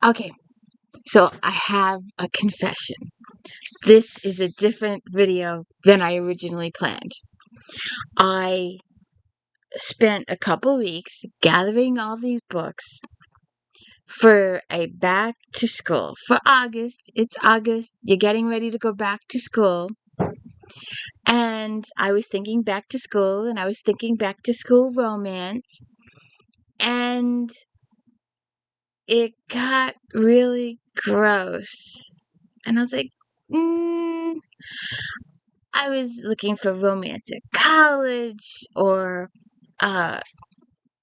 Okay, so I have a confession. This is a different video than I originally planned. I spent a couple weeks gathering all these books for a back to school. For August, it's August, you're getting ready to go back to school. And I was thinking back to school, and I was thinking back to school romance. And it got really gross. And I was like, I was looking for romance at college or uh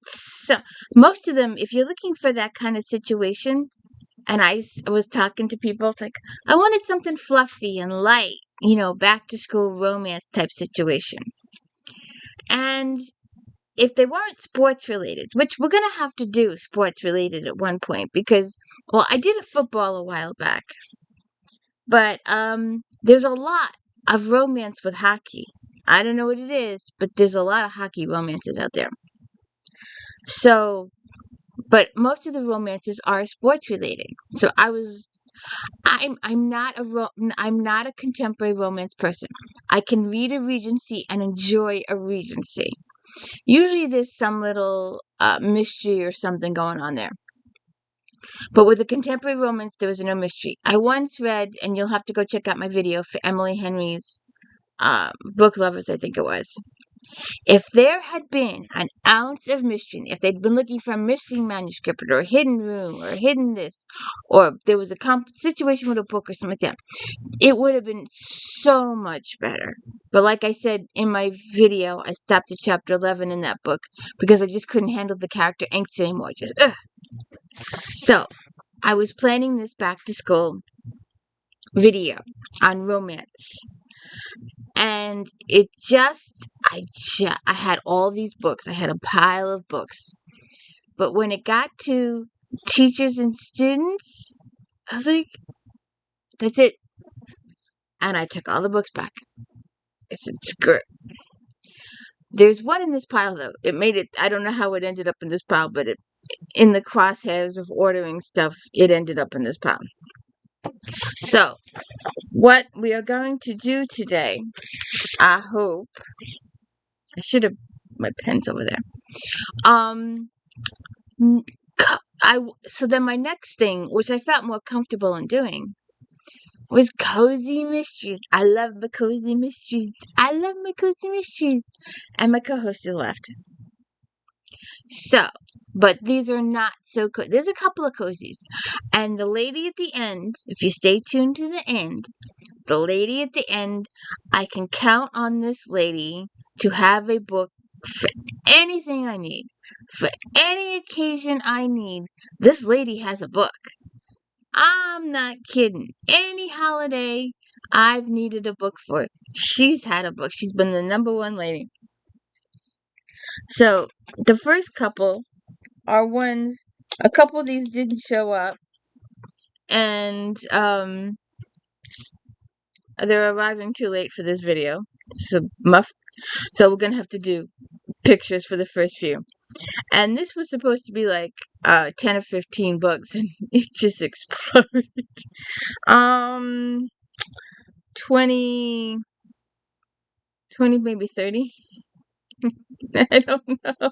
so most of them, if you're looking for that kind of situation, and was talking to people, it's like I wanted something fluffy and light, back to school romance type situation. And if they weren't sports related, which we're gonna have to do sports related at one point because, well, I did a football a while back, but there's a lot of romance with hockey. I don't know what it is, but there's a lot of hockey romances out there. So, but most of the romances are sports related. So I'm not I'm not a contemporary romance person. I can read a Regency and enjoy a Regency. Usually there's some little mystery or something going on there. But with a contemporary romance, there was no mystery. I once read, and you'll have to go check out my video for Emily Henry's Book Lovers, I think it was. If there had been an ounce of mystery, if they'd been looking for a missing manuscript or a hidden room or a hidden this, or there was a situation with a book or something like that, it would have been so much better. But like I said in my video, I stopped at chapter 11 in that book because I just couldn't handle the character angst anymore. So I was planning this back to school video on romance. And I had all these books. I had a pile of books. But when it got to teachers and students, I was like, that's it. And I took all the books back. I said, screw it. There's one in this pile, though. I don't know how it ended up in this pile, but in the crosshairs of ordering stuff, it ended up in this pile. So, what we are going to do today, I hope, I should have my pen's over there. So then my next thing, which I felt more comfortable in doing, was cozy mysteries. I love my cozy mysteries. And my co-host is left. So, but these are not so cozy. There's a couple of cozies. And the lady at the end, if you stay tuned to the end, I can count on this lady to have a book for anything I need. For any occasion I need, this lady has a book. I'm not kidding. Any holiday I've needed a book for, she's had a book. She's been the number one lady. So, the first couple are ones, a couple of these didn't show up, and they're arriving too late for this video. So we're gonna have to do pictures for the first few. And this was supposed to be like 10 or 15 books, and it just exploded. 20, maybe 30. I don't know.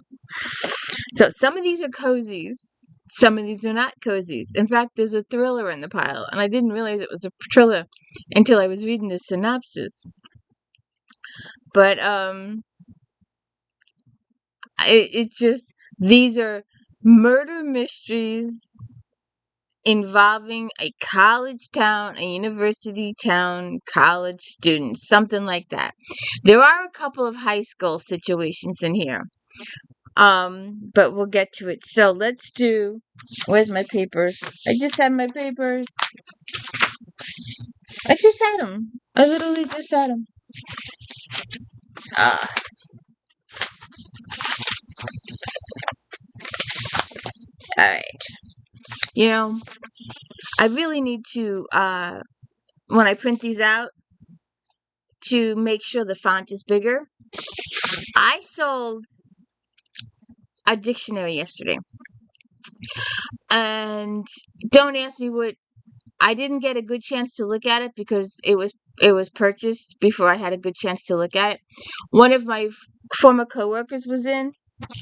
So some of these are cozies. Some of these are not cozies. In fact, there's a thriller in the pile, and I didn't realize it was a thriller until I was reading the synopsis. But these are murder mysteries involving a college town, a university town, college students, something like that. There are a couple of high school situations in here. But we'll get to it. So let's do, where's my papers? I just had my papers. I just had them. I literally just had them. Alright. I really need to, when I print these out, to make sure the font is bigger. I sold a dictionary yesterday. And don't ask me what. I didn't get a good chance to look at it because it was purchased before I had a good chance to look at it. One of my former coworkers was in,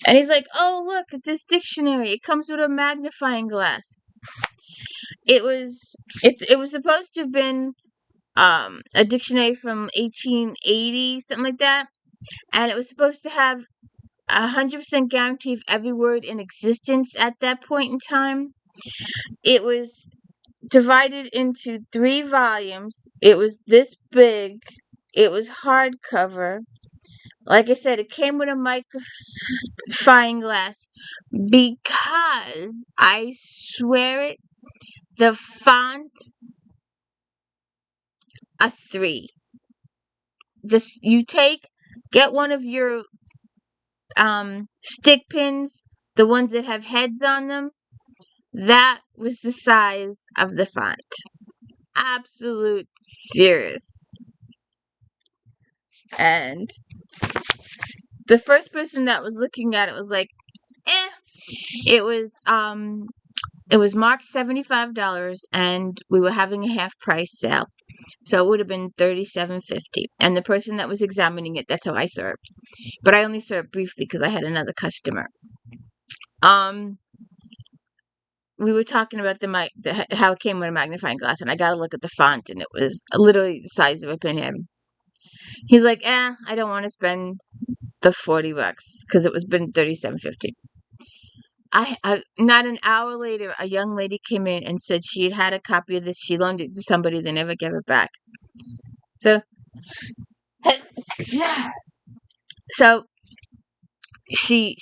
and he's like, "Oh, look at this dictionary. It comes with a magnifying glass." It was supposed to have been a dictionary from 1880, something like that, and it was supposed to have 100% guarantee of every word in existence at that point in time. It was divided into 3 volumes. It was this big. It was hardcover. Like I said, it came with a magnifying glass because I swear it, the font a 3. This get one of your stick pins, the ones that have heads on them. That was the size of the font. Absolute serious. And the first person that was looking at it was like, eh. It was marked $75, and we were having a half price sale. So it would have been $37.50. And the person that was examining it, that's how I saw it. But I only saw it briefly because I had another customer. We were talking about how it came with a magnifying glass, and I got to look at the font, and it was literally the size of a pinhead. He's like, I don't want to spend the $40 because it was been $37.50. Not an hour later, a young lady came in and said she had a copy of this. She loaned it to somebody. They never gave it back. So she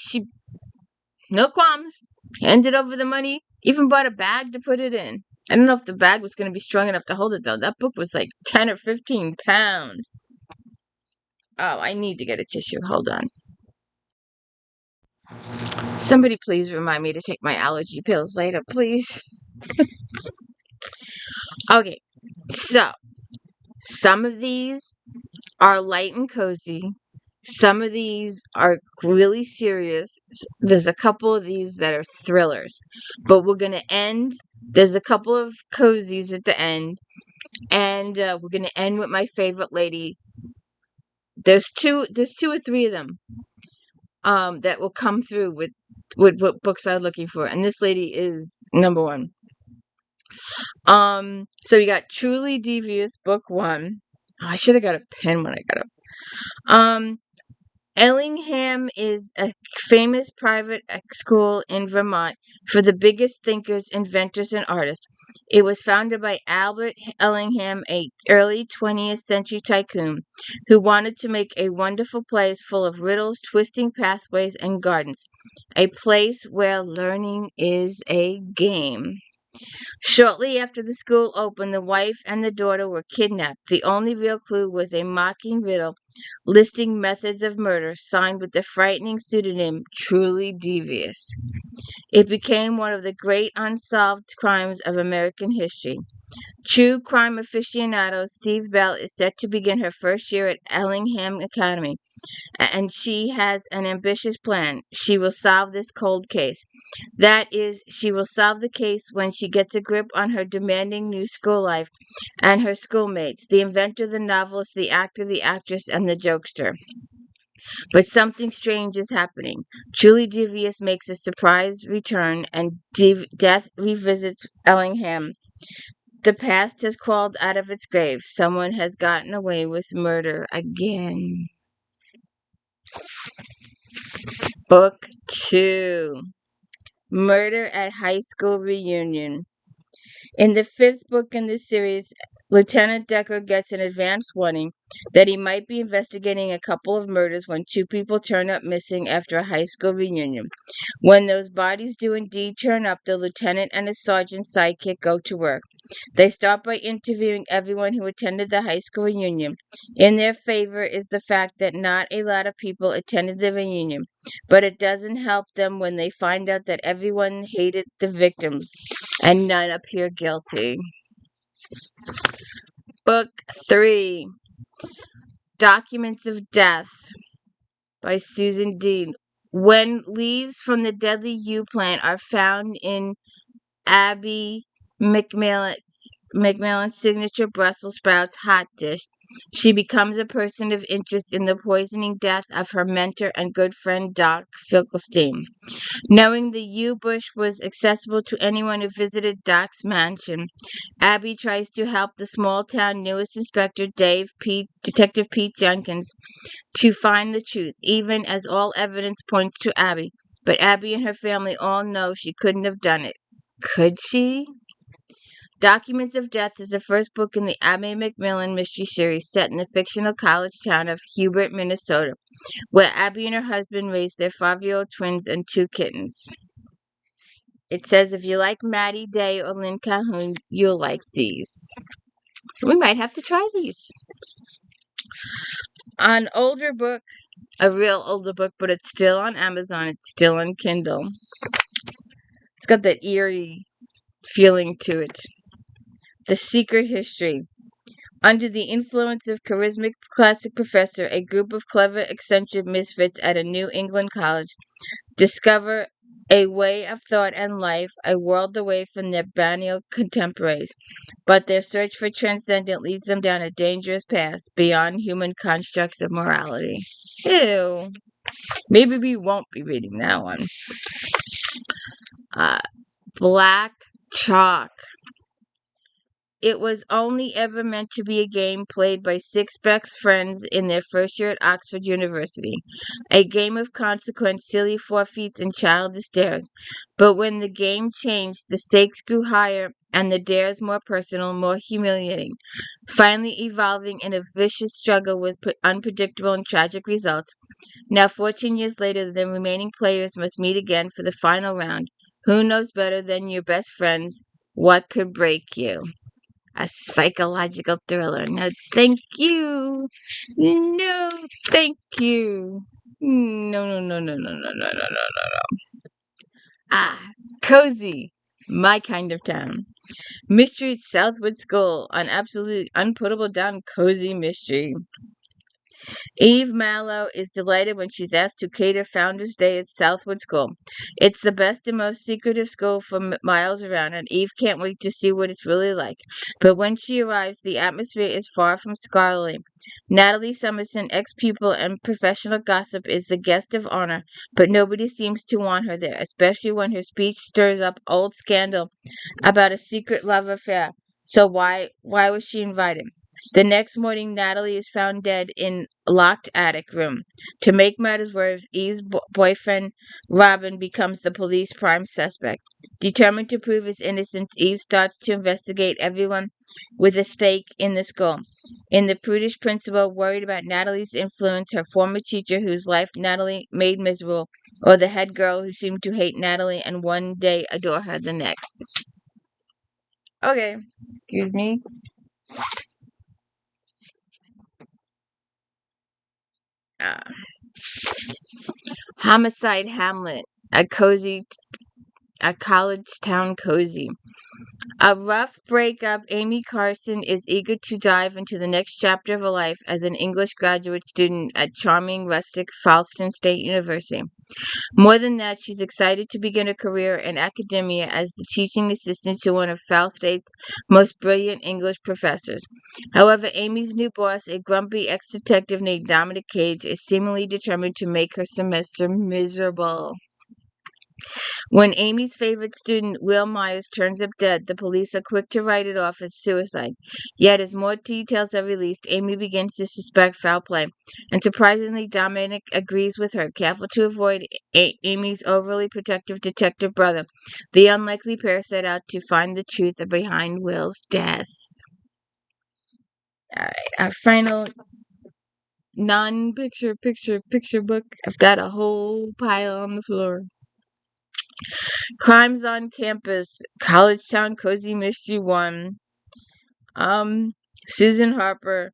no qualms, handed over the money, even bought a bag to put it in. I don't know if the bag was going to be strong enough to hold it, though. That book was like 10 or 15 pounds. Oh, I need to get a tissue. Hold on. Somebody please remind me to take my allergy pills later, please. Okay, so some of these are light and cozy. Some of these are really serious. There's a couple of these that are thrillers. But we're going to end. There's a couple of cozies at the end. And we're going to end with my favorite lady. There's two or three of them that will come through with what books I'm looking for. And this lady is number one. So we got Truly Devious, book 1. Oh, I should have got a pen when I got up. Ellingham is a famous private school in Vermont for the biggest thinkers, inventors, and artists. It was founded by Albert Ellingham, a early 20th century tycoon who wanted to make a wonderful place full of riddles, twisting pathways, and gardens. A place where learning is a game. Shortly after the school opened, the wife and the daughter were kidnapped. The only real clue was a mocking riddle listing methods of murder signed with the frightening pseudonym Truly Devious. It became one of the great unsolved crimes of American history. True crime aficionado Steve Bell is set to begin her first year at Ellingham Academy, and she has an ambitious plan. She will solve this cold case. That is, she will solve the case when she gets a grip on her demanding new school life and her schoolmates, the inventor, the novelist, the actor, the actress, and the jokester. But something strange is happening. Truly Devious makes a surprise return, and death revisits Ellingham. The past has crawled out of its grave. Someone has gotten away with murder again. Book 2. Murder at High School Reunion. In the 5th book in this series, Lieutenant Decker gets an advance warning that he might be investigating a couple of murders when 2 people turn up missing after a high school reunion. When those bodies do indeed turn up, the lieutenant and his sergeant sidekick go to work. They start by interviewing everyone who attended the high school reunion. In their favor is the fact that not a lot of people attended the reunion, but it doesn't help them when they find out that everyone hated the victims and none appear guilty. Book 3. Documents of Death by Susan Dean. When leaves from the deadly yew plant are found in Abby McMillan's signature Brussels sprouts hot dish, she becomes a person of interest in the poisoning death of her mentor and good friend Doc Finkelstein. Knowing the yew bush was accessible to anyone who visited Doc's mansion, Abby tries to help the small town newest inspector Detective Pete Jenkins, to find the truth, even as all evidence points to Abby. But Abby and her family all know she couldn't have done it. Could she? Documents of Death is the first book in the Abby McMillan mystery series set in the fictional college town of Hubert, Minnesota, where Abby and her husband raised their 5-year-old twins and 2 kittens. It says if you like Maddie Day or Lynn Calhoun, you'll like these. We might have to try these. An older book, a real older book, but it's still on Amazon. It's still on Kindle. It's got that eerie feeling to it. The Secret History. Under the influence of charismatic classic professor, a group of clever, eccentric misfits at a New England college discover a way of thought and life a world away from their banal contemporaries. But their search for transcendent leads them down a dangerous path beyond human constructs of morality. Ew. Maybe we won't be reading that one. Black Chalk. It was only ever meant to be a game played by 6 best friends in their first year at Oxford University. A game of consequence, silly forfeits, and childish dares. But when the game changed, the stakes grew higher and the dares more personal, more humiliating, finally evolving in a vicious struggle with unpredictable and tragic results. Now, 14 years later, the remaining players must meet again for the final round. Who knows better than your best friends what could break you? A psychological thriller. No, thank you. No, thank you. No, no, no, no, no, no, no, no, no, no. Cozy. My kind of town. Mystery at Southwood School. An absolutely unputtable down cozy mystery. Eve Mallow is delighted when she's asked to cater Founders Day at Southwood School. It's the best and most secretive school for miles around, and Eve can't wait to see what it's really like. But when she arrives, the atmosphere is far from scholarly. Natalie Summerson, ex-pupil and professional gossip, is the guest of honor, but nobody seems to want her there, especially when her speech stirs up old scandal about a secret love affair. So why was she invited? The next morning, Natalie is found dead in locked attic room. To make matters worse, Eve's boyfriend, Robin, becomes the police prime suspect. Determined to prove his innocence, Eve starts to investigate everyone with a stake in the school. In the prudish principal, worried about Natalie's influence, her former teacher whose life Natalie made miserable, or the head girl who seemed to hate Natalie and one day adore her the next. Okay, excuse me. Homicide Hamlet, a college town cozy. A rough breakup, Amy Carson is eager to dive into the next chapter of her life as an English graduate student at charming rustic Falston State University. More than that, she's excited to begin a career in academia as the teaching assistant to one of Fal State's most brilliant English professors. However, Amy's new boss, a grumpy ex-detective named Dominic Cage, is seemingly determined to make her semester miserable. When Amy's favorite student, Will Myers, turns up dead, the police are quick to write it off as suicide. Yet, as more details are released, Amy begins to suspect foul play. And surprisingly, Dominic agrees with her, careful to avoid Amy's overly protective detective brother. The unlikely pair set out to find the truth behind Will's death. Alright, our final non-picture book. I've got a whole pile on the floor. Crimes on Campus, College Town Cozy Mystery 1. Susan Harper.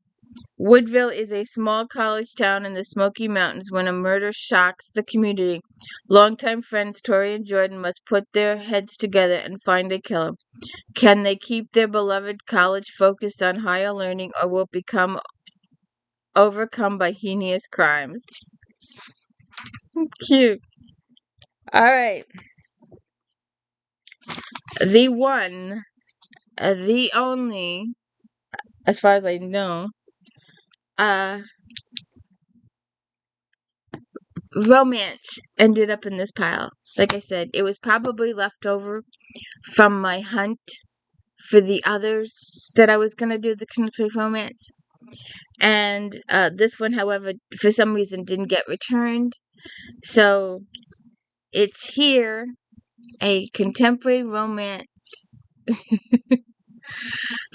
Woodville is a small college town in the Smoky Mountains when a murder shocks the community. Longtime friends Tori and Jordan must put their heads together and find a killer. Can they keep their beloved college focused on higher learning, or will become overcome by heinous crimes? Cute. All right. The one, the only, as far as I know, uh, romance ended up in this pile. Like I said, it was probably left over from my hunt for the others that I was gonna do the conflict romance. And this one, however, for some reason didn't get returned. So it's here, a contemporary romance.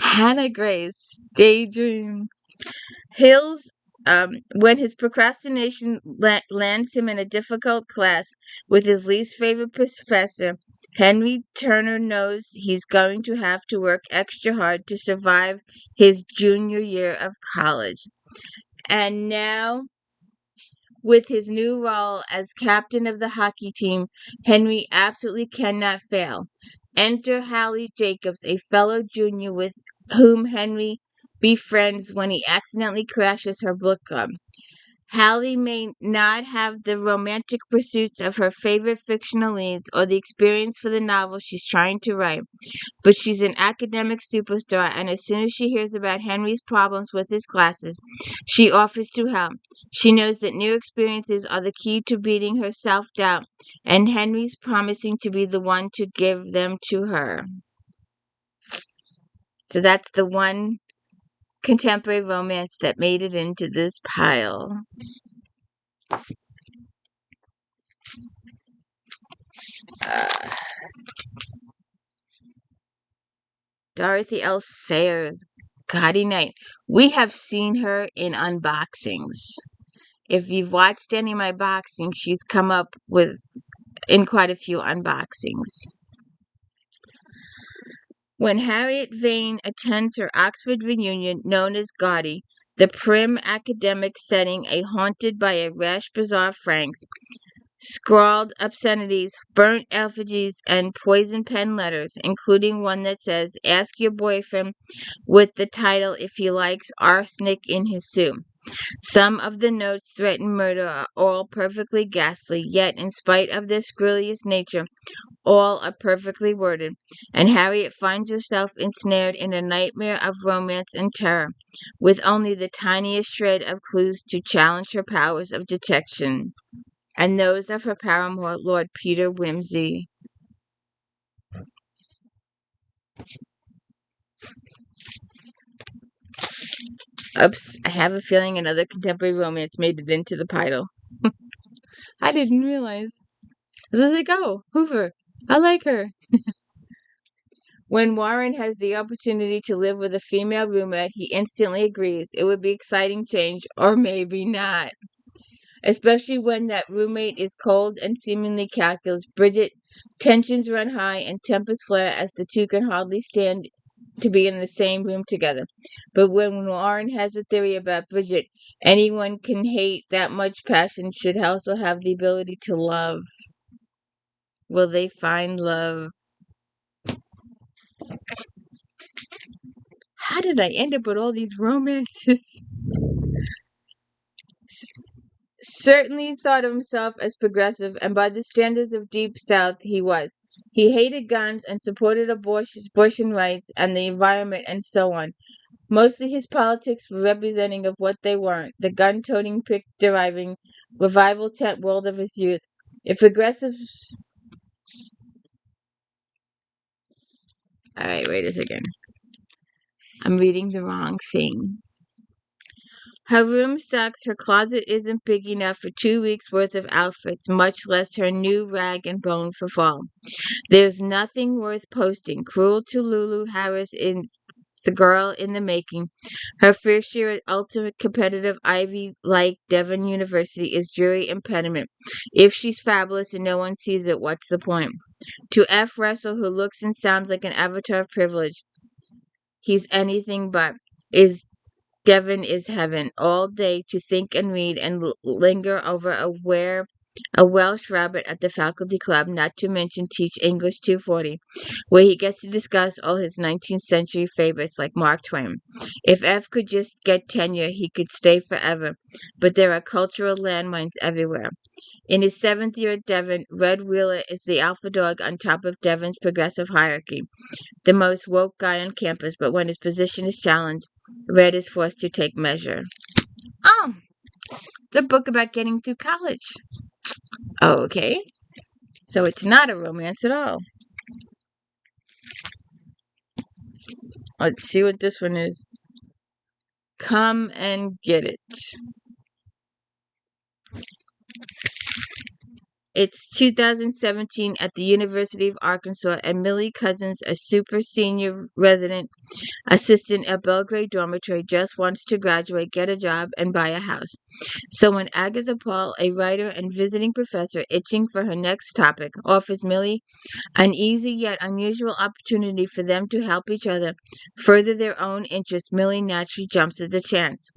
Hannah Grace, Daydream. Hills, when his procrastination lands him in a difficult class with his least favorite professor, Henry Turner knows he's going to have to work extra hard to survive his junior year of college. And now, with his new role as captain of the hockey team, Henry absolutely cannot fail. Enter Hallie Jacobs, a fellow junior with whom Henry befriends when he accidentally crashes her book club. Hallie may not have the romantic pursuits of her favorite fictional leads or the experience for the novel she's trying to write, but she's an academic superstar, and as soon as she hears about Henry's problems with his classes, she offers to help. She knows that new experiences are the key to beating her self-doubt, and Henry's promising to be the one to give them to her. So that's the one contemporary romance that made it into this pile. Uh, Dorothy L. Sayers, Gaudy Night. We have seen her in unboxings. If you've watched any of my boxings, she's come up with in quite a few unboxings. When Harriet Vane attends her Oxford reunion, known as Gaudy, the prim academic setting haunted by a rash bizarre Franks, scrawled obscenities, burnt effigies, and poison pen letters, including one that says, "Ask your boyfriend," with the title, "If he likes arsenic in his soup." Some of the notes threaten murder are all perfectly ghastly, yet in spite of their scurrilous nature, all are perfectly worded, and Harriet finds herself ensnared in a nightmare of romance and terror, with only the tiniest shred of clues to challenge her powers of detection, and those of her paramour, Lord Peter Wimsey. Oops, I have a feeling another contemporary romance made it into the pile. I didn't realize. I was like, oh, Hoover, I like her. When Warren has the opportunity to live with a female roommate, he instantly agrees it would be exciting change, or maybe not. Especially when that roommate is cold and seemingly calculus. Bridget, tensions run high and tempers flare as the two can hardly stand to be in the same room together. But when Warren has a theory about Bridget, anyone can hate that much passion should also have the ability to love. Will they find love? How did I end up with all these romances? Certainly thought of himself as progressive, and by the standards of Deep South, he was. He hated guns and supported abortion rights and the environment and so on. Mostly his politics were representing of what they weren't, the gun-toting, pick-deriving, revival tent world of his youth. If progressives... Alright, wait a second. I'm reading the wrong thing. Her room sucks. Her closet isn't big enough for 2 weeks' worth of outfits, much less her new rag and bone for fall. There's nothing worth posting. Cruel to Lulu Harris is the girl in the making. Her first year at ultimate competitive Ivy-like Devon University is jury impediment. If she's fabulous and no one sees it, what's the point? To F. Russell, who looks and sounds like an avatar of privilege, he's anything but. Is Devon is heaven. All day to think and read and linger over a where a Welsh rabbit at the faculty club, not to mention teach English 240, where he gets to discuss all his 19th century favorites like Mark Twain. If F could just get tenure, he could stay forever, but there are cultural landmines everywhere. In his 7th year at Devon, Red Wheeler is the alpha dog on top of Devon's progressive hierarchy, the most woke guy on campus, but when his position is challenged, Red is forced to take measure. Oh, it's a book about getting through college. Okay, so it's not a romance at all. Let's see what this one is. Come and Get It. It's 2017 at the University of Arkansas, and Millie Cousins, a super senior resident assistant at Belgrade Dormitory, just wants to graduate, get a job, and buy a house. So when Agatha Paul, a writer and visiting professor itching for her next topic, offers Millie an easy yet unusual opportunity for them to help each other further their own interests, Millie naturally jumps at the chance.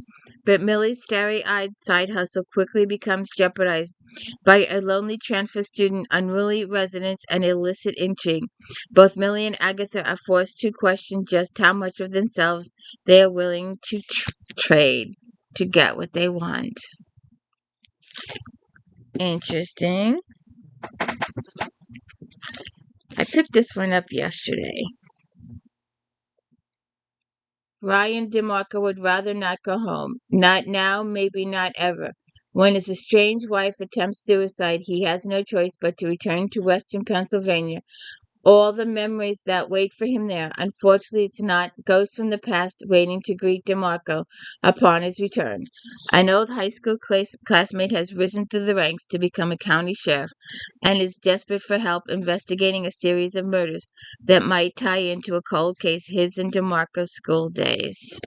But Millie's starry-eyed side hustle quickly becomes jeopardized by a lonely transfer student, unruly residents, and illicit intrigue. Both Millie and Agatha are forced to question just how much of themselves they are willing to trade to get what they want. Interesting. I picked this one up yesterday. Ryan DeMarco would rather not go home. Not now, maybe not ever. When his estranged wife attempts suicide, he has no choice but to return to Western Pennsylvania. All the memories that wait for him there. Unfortunately, it's not ghosts from the past waiting to greet DeMarco upon his return. An old high school classmate has risen through the ranks to become a county sheriff and is desperate for help investigating a series of murders that might tie into a cold case his and DeMarco's school days.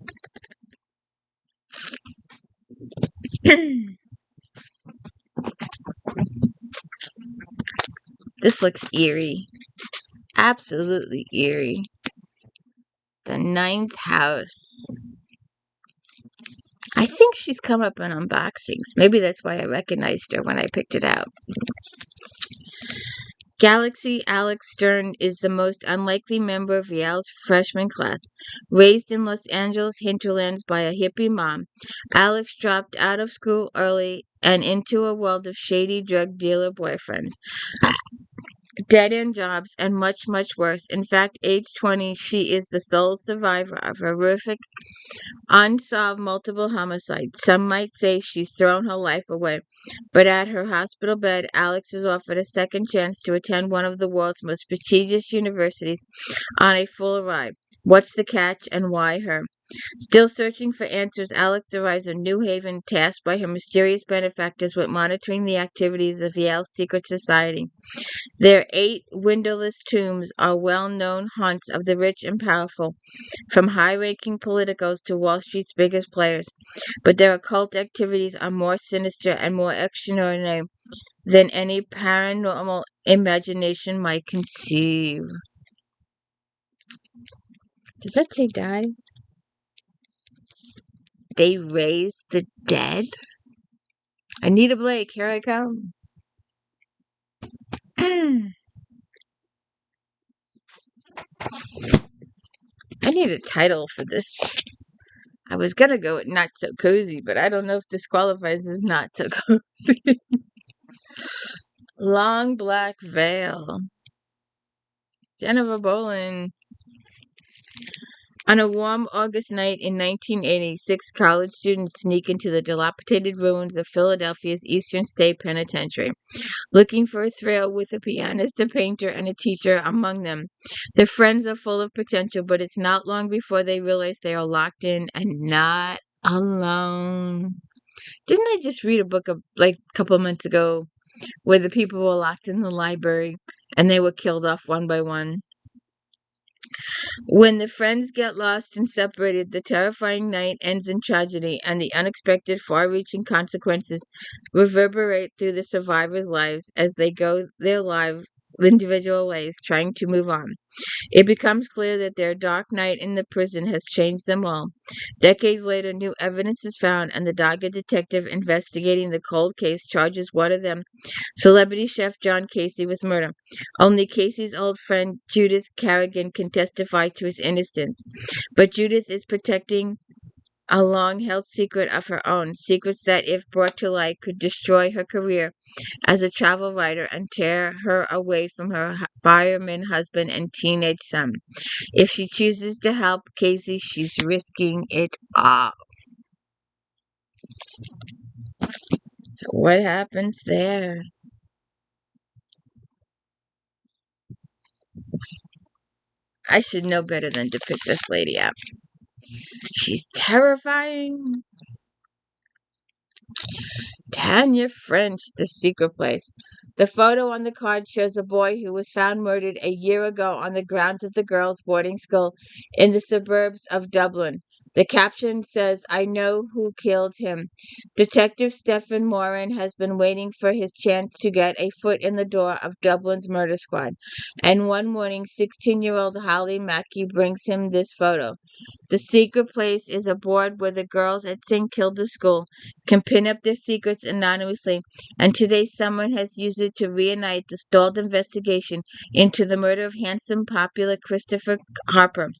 This looks eerie. Absolutely eerie. The Ninth House. I think she's come up in unboxings. Maybe that's why I recognized her when I picked it out. Galaxy Alex Stern is the most unlikely member of Yale's freshman class. Raised in Los Angeles hinterlands by a hippie mom, Alex dropped out of school early and into a world of shady drug dealer boyfriends, dead-end jobs, and much, much worse. In fact, age 20, she is the sole survivor of a horrific, unsolved multiple homicide. Some might say she's thrown her life away. But at her hospital bed, Alex is offered a second chance to attend one of the world's most prestigious universities on a full ride. What's the catch and why her? Still searching for answers, Alex arrives in New Haven, tasked by her mysterious benefactors with monitoring the activities of Yale's secret society. Their 8 windowless tombs are well-known haunts of the rich and powerful, from high-ranking politicos to Wall Street's biggest players. But their occult activities are more sinister and more extraordinary than any paranormal imagination might conceive. Does that say die? They raise the dead? Anita Blake, here I come. I need a title for this. I was gonna go with Not So Cozy, but I don't know if this qualifies as Not So Cozy. Long Black Veil. Jennifer Bolin. On a warm August night in 1980, 6 college students sneak into the dilapidated ruins of Philadelphia's Eastern State Penitentiary, looking for a thrill with a pianist, a painter, and a teacher among them. Their friends are full of potential, but it's not long before they realize they are locked in and not alone. Didn't I just read a book a couple months ago where the people were locked in the library and they were killed off one by one? When the friends get lost and separated, the terrifying night ends in tragedy, and the unexpected, far-reaching consequences reverberate through the survivors' lives as they go their individual ways, trying to move on. It becomes clear that their dark night in the prison has changed them all. Decades later, new evidence is found, and the dogged detective investigating the cold case charges one of them, celebrity chef John Casey, with murder. Only Casey's old friend Judith Carrigan can testify to his innocence. But Judith is protecting a long-held secret of her own, secrets that, if brought to light, could destroy her career as a travel writer and tear her away from her fireman husband and teenage son. If she chooses to help Casey, she's risking it all. So what happens there? I should know better than to pick this lady up. She's terrifying. Tanya French, The Secret Place. The photo on the card shows a boy who was found murdered a year ago on the grounds of the girls' boarding school in the suburbs of Dublin. The caption says, "I know who killed him." Detective Stephen Moran has been waiting for his chance to get a foot in the door of Dublin's murder squad. And one morning, 16-year-old Holly Mackey brings him this photo. The Secret Place is a board where the girls at St. Kilda School can pin up their secrets anonymously, and today someone has used it to reignite the stalled investigation into the murder of handsome, popular Christopher Harper.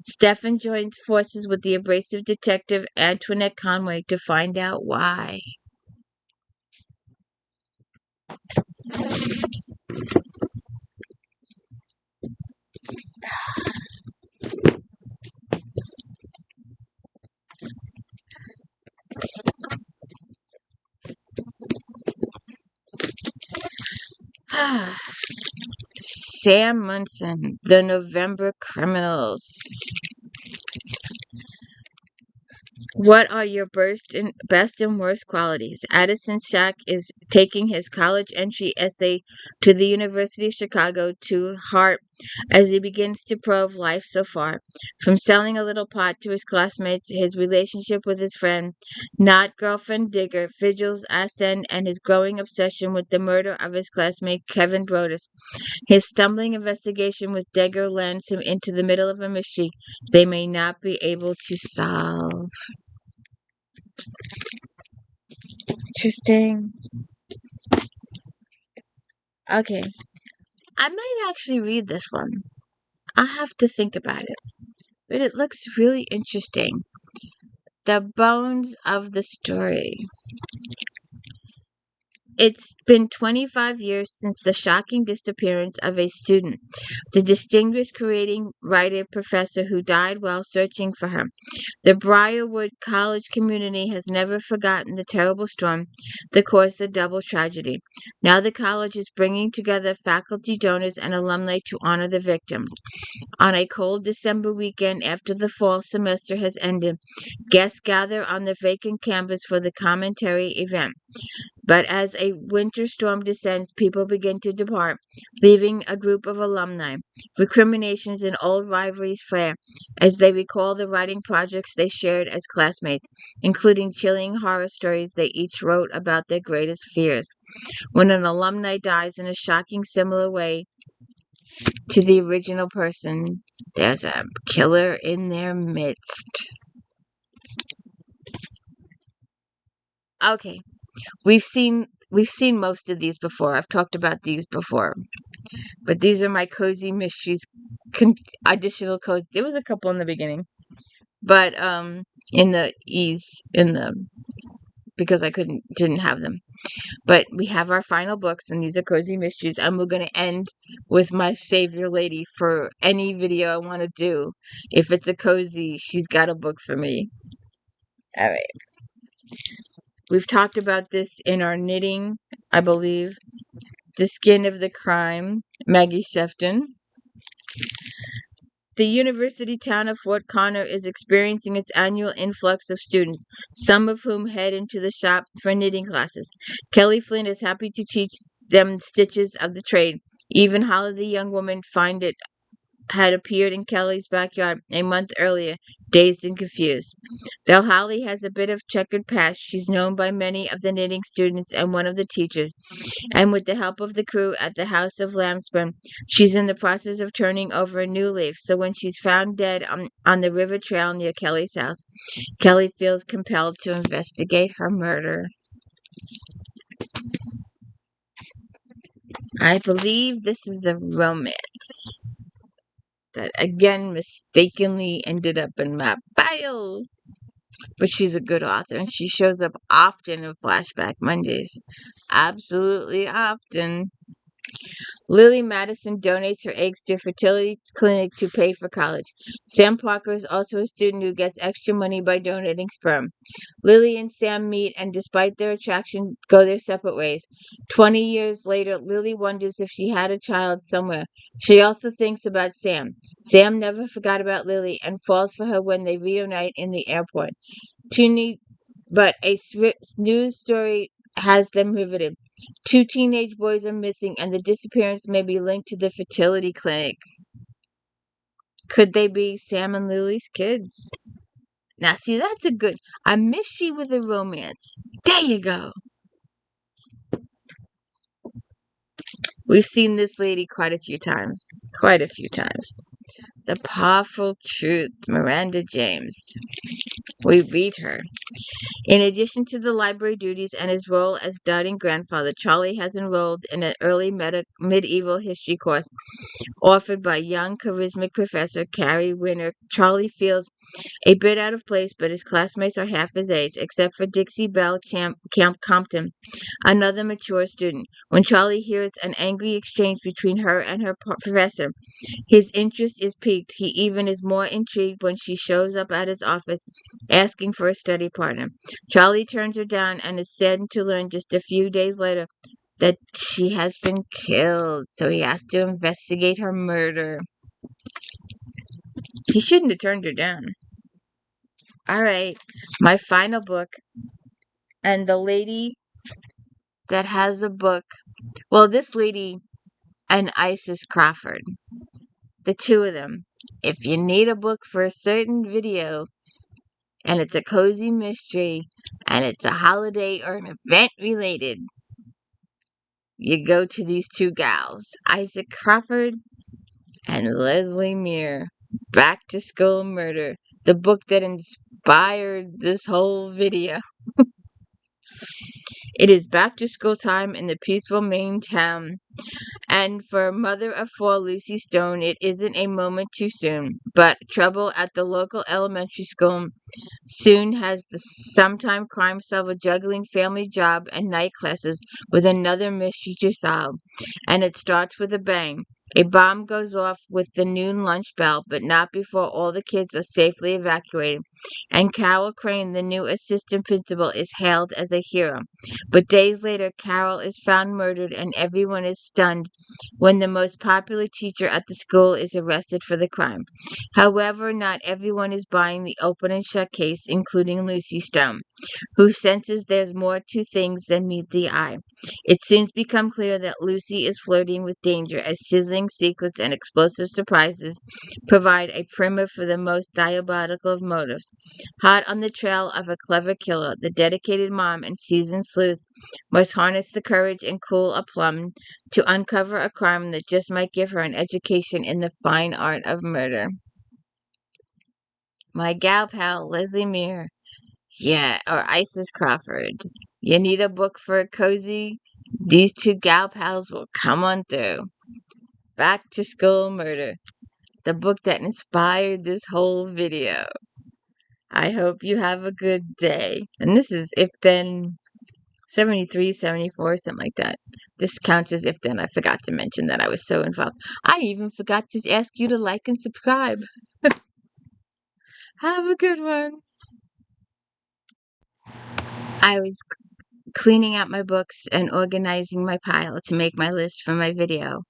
Stefan joins forces with the abrasive detective Antoinette Conway to find out why. Sam Munson, The November Criminals. What are your best and worst qualities? Addison Shack is taking his college entry essay to the University of Chicago to heart as he begins to probe life so far. From selling a little pot to his classmates, his relationship with his friend, not girlfriend Digger, Vigil's ascent, and his growing obsession with the murder of his classmate Kevin Brodus. His stumbling investigation with Digger lands him into the middle of a mystery they may not be able to solve. Interesting. Okay. I might actually read this one. I'll have to think about it. But it looks really interesting. The bones of the story. It's been 25 years since the shocking disappearance of a student, the distinguished creating writer professor who died while searching for her. The Briarwood College community has never forgotten the terrible storm that caused the double tragedy. Now the college is bringing together faculty, donors, and alumni to honor the victims. On a cold December weekend after the fall semester has ended, guests gather on the vacant campus for the commentary event. But as a winter storm descends, people begin to depart, leaving a group of alumni. Recriminations and old rivalries flare as they recall the writing projects they shared as classmates, including chilling horror stories they each wrote about their greatest fears. When an alumni dies in a shocking similar way to the original person, there's a killer in their midst. Okay. We've seen most of these before. I've talked about these before. But these are my cozy mysteries additional cozy. There was a couple in the beginning. But in the because I didn't have them. But we have our final books, and these are cozy mysteries, and we're going to end with my savior lady for any video I want to do. If it's a cozy, she's got a book for me. All right. We've talked about this in our knitting, I believe. The Skin of the Crime, Maggie Sefton. The university town of Fort Connor is experiencing its annual influx of students, some of whom head into the shop for knitting classes. Kelly Flynn is happy to teach them stitches of the trade. Even Holly, the young woman, finds it had appeared in Kelly's backyard a month earlier, dazed and confused. Though Holly has a bit of checkered past, she's known by many of the knitting students and one of the teachers, and with the help of the crew at the House of Lambsburn, she's in the process of turning over a new leaf. So when she's found dead on the river trail near Kelly's house, Kelly feels compelled to investigate her murder. I believe this is a romance that again mistakenly ended up in my bio. But she's a good author and she shows up often in Flashback Mondays. Absolutely often. Lily Madison donates her eggs to a fertility clinic to pay for college. Sam Parker is also a student who gets extra money by donating sperm. Lily and Sam meet and, despite their attraction, go their separate ways. 20 years later, Lily wonders if she had a child somewhere. She also thinks about Sam. Sam never forgot about Lily and falls for her when they reunite in the airport. But a news story has them riveted. 2 teenage boys are missing, and the disappearance may be linked to the fertility clinic. Could they be Sam and Lily's kids? Now, see, that's a mystery with a romance. There you go. We've seen this lady quite a few times. Quite a few times. The Powerful Truth, Miranda James. We read her. In addition to the library duties and his role as doting grandfather, Charlie has enrolled in an early medieval history course offered by young, charismatic professor Carrie Winter. Charlie feels a bit out of place, but his classmates are half his age, except for Dixie Belle Camp Compton, another mature student. When Charlie hears an angry exchange between her and her professor, his interest is piqued. He even is more intrigued when she shows up at his office asking for a study partner. Charlie turns her down and is saddened to learn just a few days later that she has been killed, so he has to investigate her murder. He shouldn't have turned her down. All right, my final book, and the lady that has a book, well, this lady and Isis Crawford, the two of them. If you need a book for a certain video, and it's a cozy mystery, and it's a holiday or an event related, you go to these two gals, Isaac Crawford and Leslie Muir. Back to School Murder, the book that inspired this whole video. It is back to school time in the peaceful Maine town. And for a mother of 4, Lucy Stone, it isn't a moment too soon. But trouble at the local elementary school soon has the sometime crime solver juggling family job and night classes with another mystery to solve. And it starts with a bang. A bomb goes off with the noon lunch bell, but not before all the kids are safely evacuated. And Carol Crane, the new assistant principal, is hailed as a hero. But days later, Carol is found murdered and everyone is stunned when the most popular teacher at the school is arrested for the crime. However, not everyone is buying the open and shut case, including Lucy Stone, who senses there's more to things than meet the eye. It soon becomes clear that Lucy is flirting with danger as sizzling secrets and explosive surprises provide a primer for the most diabolical of motives. Hot on the trail of a clever killer, the dedicated mom and seasoned sleuth must harness the courage and cool aplomb to uncover a crime that just might give her an education in the fine art of murder. My gal pal, Leslie Muir. Yeah, or Isis Crawford. You need a book for a cozy? These two gal pals will come on through. Back to School Murder, the book that inspired this whole video. I hope you have a good day. And this is If Then 73, 74, something like that. This counts as If Then. I forgot to mention that I was so involved. I even forgot to ask you to like and subscribe. Have a good one. I was cleaning out my books and organizing my pile to make my list for my video.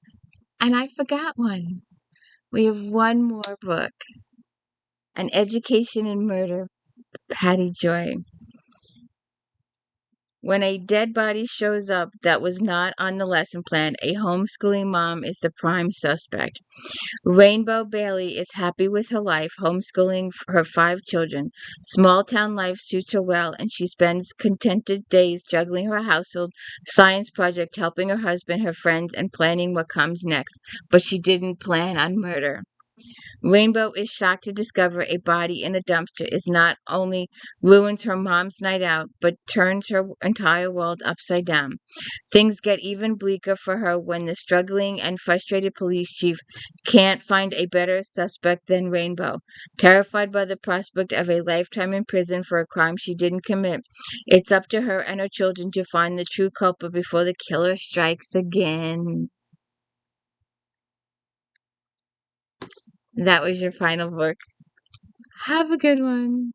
And I forgot one. We have one more book. An Education in Murder, Patty Joy. When a dead body shows up that was not on the lesson plan, a homeschooling mom is the prime suspect. Rainbow Bailey is happy with her life, homeschooling her 5 children. Small town life suits her well, and she spends contented days juggling her household, science project, helping her husband, her friends, and planning what comes next. But she didn't plan on murder. Rainbow is shocked to discover a body in a dumpster is not only ruins her mom's night out, but turns her entire world upside down. Things get even bleaker for her when the struggling and frustrated police chief can't find a better suspect than Rainbow. Terrified by the prospect of a lifetime in prison for a crime she didn't commit, it's up to her and her children to find the true culprit before the killer strikes again. That was your final book. Have a good one.